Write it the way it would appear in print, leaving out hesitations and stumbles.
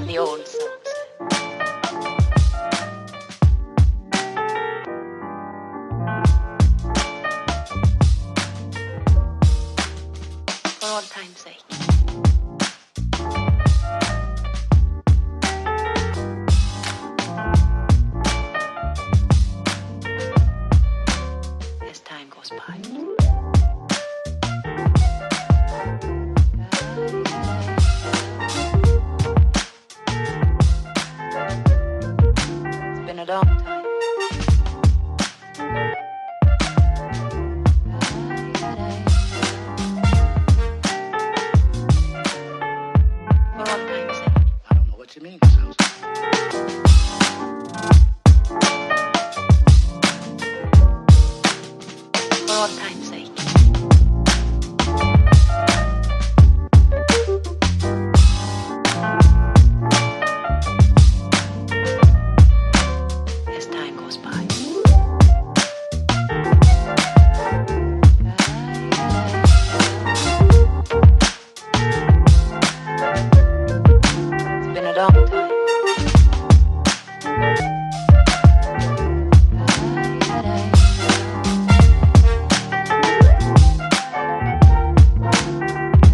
The old songs. For all time's sake. As time goes by. It's been a long time. For all time's sake. I don't know what you mean, Susan. For all time's